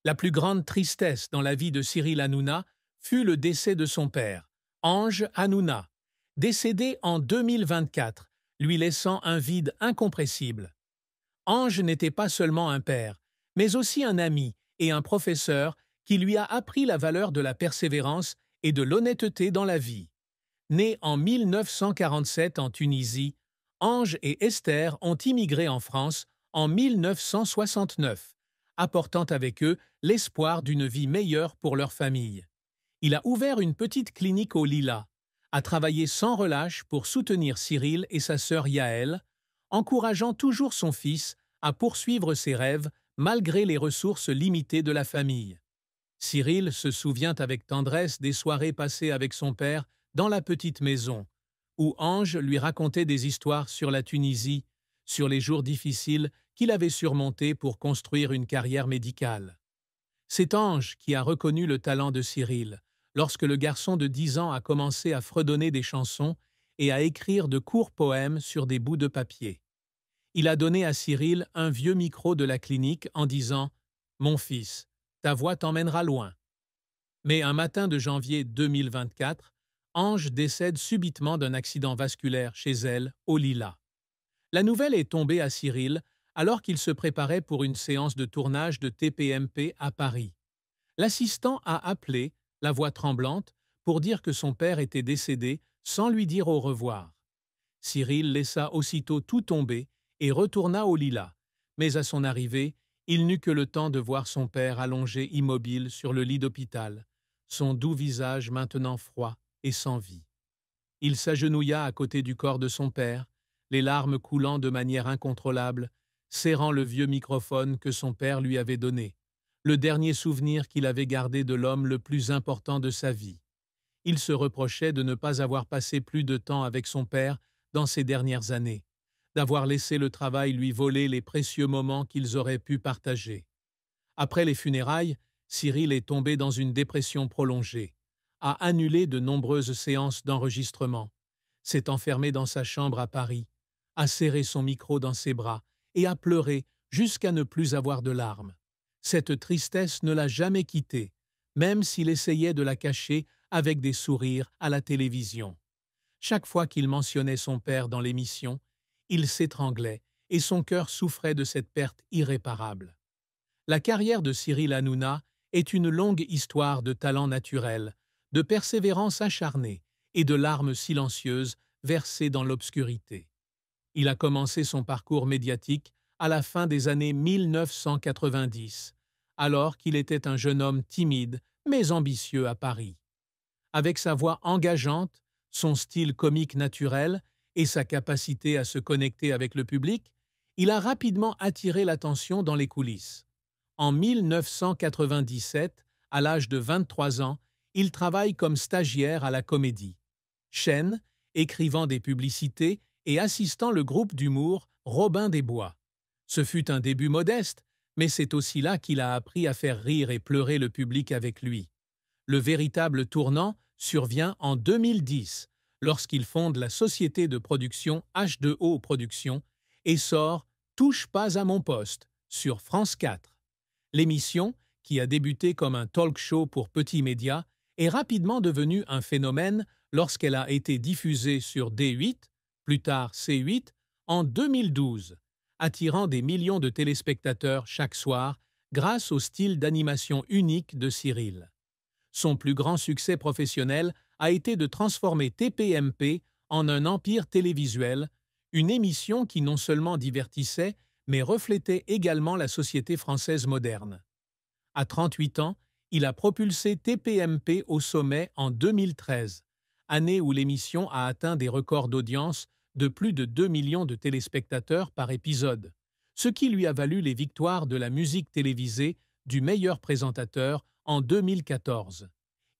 La plus grande tristesse dans la vie de Cyril Hanouna fut le décès de son père, Ange Hanouna, décédé en 2024, lui laissant un vide incompressible. Ange n'était pas seulement un père, mais aussi un ami et un professeur qui lui a appris la valeur de la persévérance et de l'honnêteté dans la vie. Né en 1947 en Tunisie, Ange et Esther ont immigré en France en 1969, apportant avec eux l'espoir d'une vie meilleure pour leur famille. Il a ouvert une petite clinique au Lilas, a travaillé sans relâche pour soutenir Cyril et sa sœur Yaël, encourageant toujours son fils à poursuivre ses rêves malgré les ressources limitées de la famille. Cyril se souvient avec tendresse des soirées passées avec son père dans la petite maison, où Ange lui racontait des histoires sur la Tunisie, sur les jours difficiles qu'il avait surmontés pour construire une carrière médicale. C'est Ange qui a reconnu le talent de Cyril, lorsque le garçon de 10 ans a commencé à fredonner des chansons et à écrire de courts poèmes sur des bouts de papier. Il a donné à Cyril un vieux micro de la clinique en disant « Mon fils, ta voix t'emmènera loin ». Mais un matin de janvier 2024, Ange décède subitement d'un accident vasculaire chez elle, au Lilas. La nouvelle est tombée à Cyril alors qu'il se préparait pour une séance de tournage de TPMP à Paris. L'assistant a appelé, la voix tremblante, pour dire que son père était décédé sans lui dire au revoir. Cyril laissa aussitôt tout tomber et retourna au Lilas, mais à son arrivée, il n'eut que le temps de voir son père allongé immobile sur le lit d'hôpital, son doux visage maintenant froid et sans vie. Il s'agenouilla à côté du corps de son père, les larmes coulant de manière incontrôlable, serrant le vieux microphone que son père lui avait donné, le dernier souvenir qu'il avait gardé de l'homme le plus important de sa vie. Il se reprochait de ne pas avoir passé plus de temps avec son père dans ces dernières années, d'avoir laissé le travail lui voler les précieux moments qu'ils auraient pu partager. Après les funérailles, Cyril est tombé dans une dépression prolongée, a annulé de nombreuses séances d'enregistrement, s'est enfermé dans sa chambre à Paris, a serré son micro dans ses bras et a pleuré jusqu'à ne plus avoir de larmes. Cette tristesse ne l'a jamais quitté, même s'il essayait de la cacher avec des sourires à la télévision. Chaque fois qu'il mentionnait son père dans l'émission, il s'étranglait et son cœur souffrait de cette perte irréparable. La carrière de Cyril Hanouna est une longue histoire de talent naturel, de persévérance acharnée et de larmes silencieuses versées dans l'obscurité. Il a commencé son parcours médiatique à la fin des années 1990, alors qu'il était un jeune homme timide mais ambitieux à Paris. Avec sa voix engageante, son style comique naturel et sa capacité à se connecter avec le public, il a rapidement attiré l'attention dans les coulisses. En 1997, à l'âge de 23 ans, il travaille comme stagiaire à la Comédie, chaîne, écrivant des publicités et assistant le groupe d'humour Robin des Bois. Ce fut un début modeste, mais c'est aussi là qu'il a appris à faire rire et pleurer le public avec lui. Le véritable tournant survient en 2010, lorsqu'il fonde la société de production H2O Productions et sort « Touche pas à mon poste » sur France 4. L'émission, qui a débuté comme un talk-show pour petits médias, est rapidement devenue un phénomène lorsqu'elle a été diffusée sur D8, plus tard C8, en 2012, attirant des millions de téléspectateurs chaque soir grâce au style d'animation unique de Cyril. Son plus grand succès professionnel a été de transformer TPMP en un empire télévisuel, une émission qui non seulement divertissait, mais reflétait également la société française moderne. À 38 ans, il a propulsé TPMP au sommet en 2013, année où l'émission a atteint des records d'audience de plus de 2 millions de téléspectateurs par épisode, ce qui lui a valu les victoires de la musique télévisée du meilleur présentateur en 2014.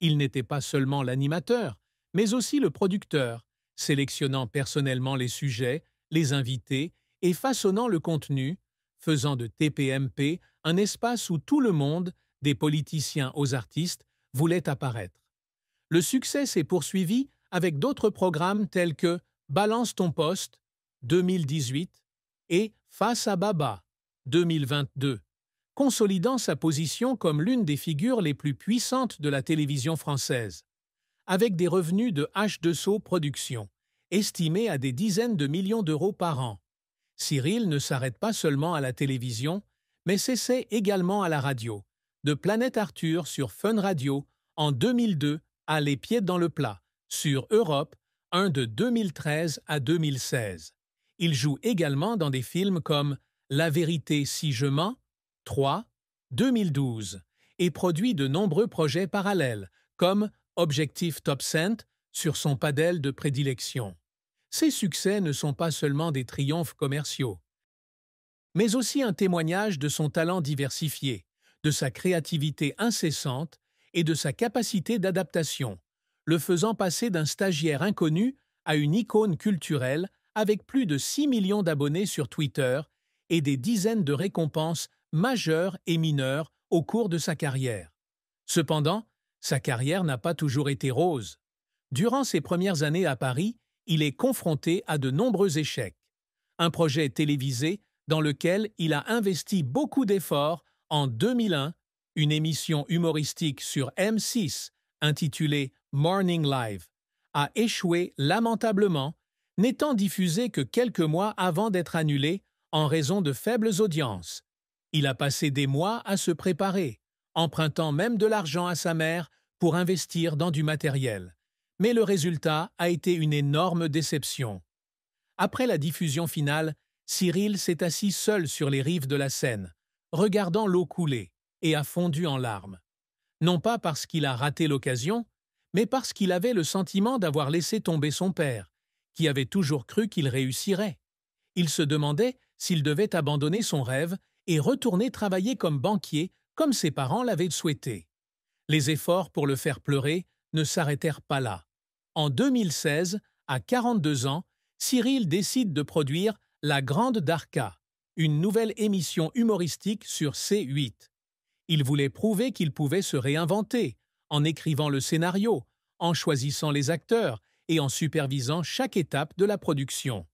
Il n'était pas seulement l'animateur, mais aussi le producteur, sélectionnant personnellement les sujets, les invités et façonnant le contenu, faisant de TPMP un espace où tout le monde, des politiciens aux artistes, voulait apparaître. Le succès s'est poursuivi avec d'autres programmes tels que Balance ton poste 2018 et Face à Baba 2022, consolidant sa position comme l'une des figures les plus puissantes de la télévision française. Avec des revenus de H2O Productions, estimés à des dizaines de millions d'euros par an, Cyril ne s'arrête pas seulement à la télévision, mais s'essaie également à la radio, de Planète Arthur sur Fun Radio en 2002 à Les Pieds dans le plat, sur Europe, un de 2013 à 2016. Il joue également dans des films comme La vérité si je mens, 3, 2012, et produit de nombreux projets parallèles, comme Objectif Top Cent sur son padel de prédilection. Ces succès ne sont pas seulement des triomphes commerciaux, mais aussi un témoignage de son talent diversifié, de sa créativité incessante et de sa capacité d'adaptation, le faisant passer d'un stagiaire inconnu à une icône culturelle avec plus de 6 millions d'abonnés sur Twitter et des dizaines de récompenses majeures et mineures au cours de sa carrière. Cependant, sa carrière n'a pas toujours été rose. Durant ses premières années à Paris, il est confronté à de nombreux échecs. Un projet télévisé dans lequel il a investi beaucoup d'efforts en 2001, une émission humoristique sur M6 intitulée Morning Live, a échoué lamentablement, n'étant diffusée que quelques mois avant d'être annulée en raison de faibles audiences. Il a passé des mois à se préparer, empruntant même de l'argent à sa mère pour investir dans du matériel. Mais le résultat a été une énorme déception. Après la diffusion finale, Cyril s'est assis seul sur les rives de la Seine, regardant l'eau couler, et a fondu en larmes. Non pas parce qu'il a raté l'occasion, mais parce qu'il avait le sentiment d'avoir laissé tomber son père, qui avait toujours cru qu'il réussirait. Il se demandait s'il devait abandonner son rêve et retourner travailler comme banquier, comme ses parents l'avaient souhaité. Les efforts pour le faire pleurer ne s'arrêtèrent pas là. En 2016, à 42 ans, Cyril décide de produire La Grande Darka, une nouvelle émission humoristique sur C8. Il voulait prouver qu'il pouvait se réinventer, en écrivant le scénario, en choisissant les acteurs et en supervisant chaque étape de la production.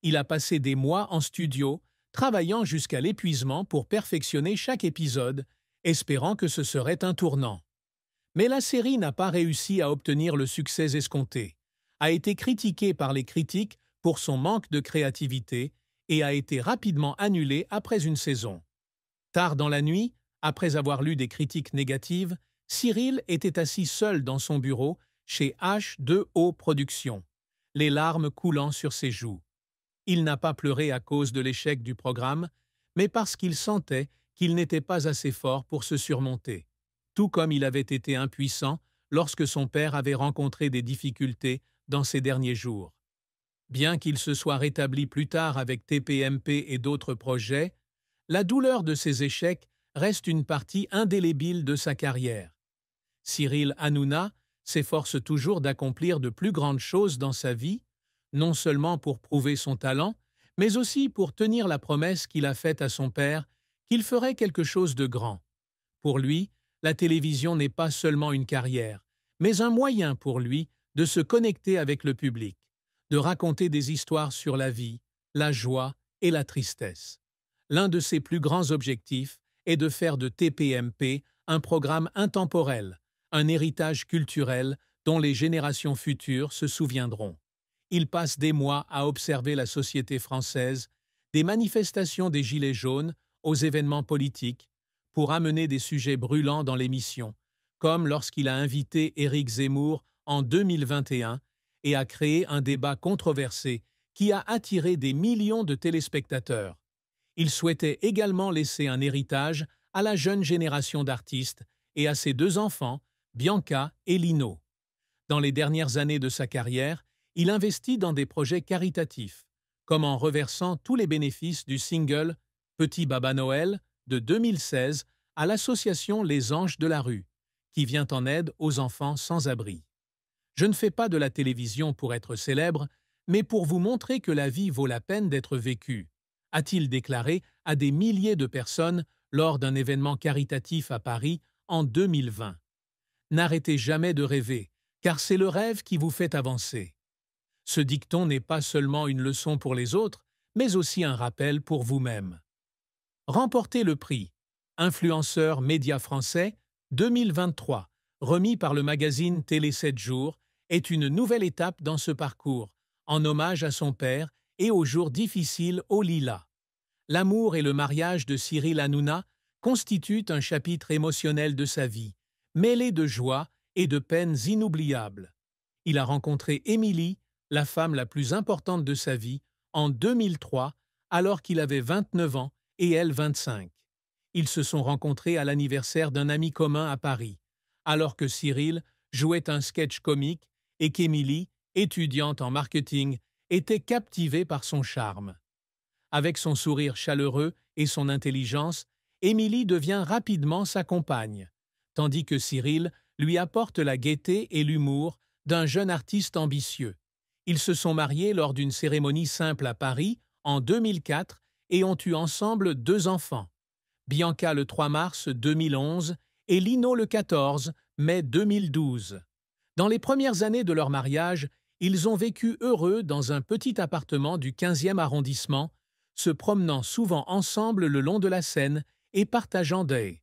Il a passé des mois en studio, travaillant jusqu'à l'épuisement pour perfectionner chaque épisode, espérant que ce serait un tournant. Mais la série n'a pas réussi à obtenir le succès escompté, a été critiquée par les critiques pour son manque de créativité et a été rapidement annulée après une saison. Tard dans la nuit, après avoir lu des critiques négatives, Cyril était assis seul dans son bureau chez H2O Productions, les larmes coulant sur ses joues. Il n'a pas pleuré à cause de l'échec du programme, mais parce qu'il sentait qu'il n'était pas assez fort pour se surmonter, tout comme il avait été impuissant lorsque son père avait rencontré des difficultés dans ses derniers jours. Bien qu'il se soit rétabli plus tard avec TPMP et d'autres projets, la douleur de ces échecs reste une partie indélébile de sa carrière. Cyril Hanouna s'efforce toujours d'accomplir de plus grandes choses dans sa vie, non seulement pour prouver son talent, mais aussi pour tenir la promesse qu'il a faite à son père qu'il ferait quelque chose de grand. Pour lui, la télévision n'est pas seulement une carrière, mais un moyen pour lui de se connecter avec le public, de raconter des histoires sur la vie, la joie et la tristesse. L'un de ses plus grands objectifs est de faire de TPMP un programme intemporel, un héritage culturel dont les générations futures se souviendront. Il passe des mois à observer la société française, des manifestations des Gilets jaunes aux événements politiques, pour amener des sujets brûlants dans l'émission, comme lorsqu'il a invité Éric Zemmour en 2021 et a créé un débat controversé qui a attiré des millions de téléspectateurs. Il souhaitait également laisser un héritage à la jeune génération d'artistes et à ses deux enfants, Bianca et Lino. Dans les dernières années de sa carrière, il investit dans des projets caritatifs, comme en reversant tous les bénéfices du single « Petit Baba Noël » de 2016 à l'association Les Anges de la Rue, qui vient en aide aux enfants sans abri. Je ne fais pas de la télévision pour être célèbre, mais pour vous montrer que la vie vaut la peine d'être vécue, a-t-il déclaré à des milliers de personnes lors d'un événement caritatif à Paris en 2020. N'arrêtez jamais de rêver, car c'est le rêve qui vous fait avancer. Ce dicton n'est pas seulement une leçon pour les autres, mais aussi un rappel pour vous-même. Remportez le prix. Influenceur média français 2023, remis par le magazine Télé 7 jours, est une nouvelle étape dans ce parcours, en hommage à son père et aux jours difficiles au Lilas. L'amour et le mariage de Cyril Hanouna constituent un chapitre émotionnel de sa vie, mêlé de joie et de peines inoubliables. Il a rencontré Émilie, la femme la plus importante de sa vie, en 2003, alors qu'il avait 29 ans et elle 25. Ils se sont rencontrés à l'anniversaire d'un ami commun à Paris, alors que Cyril jouait un sketch comique et qu'Émilie, étudiante en marketing, était captivée par son charme. Avec son sourire chaleureux et son intelligence, Émilie devient rapidement sa compagne, tandis que Cyril lui apporte la gaieté et l'humour d'un jeune artiste ambitieux. Ils se sont mariés lors d'une cérémonie simple à Paris en 2004 et ont eu ensemble 2 enfants, Bianca le 3 mars 2011 et Lino le 14 mai 2012. Dans les premières années de leur mariage, ils ont vécu heureux dans un petit appartement du 15e arrondissement, se promenant souvent ensemble le long de la Seine et partageant des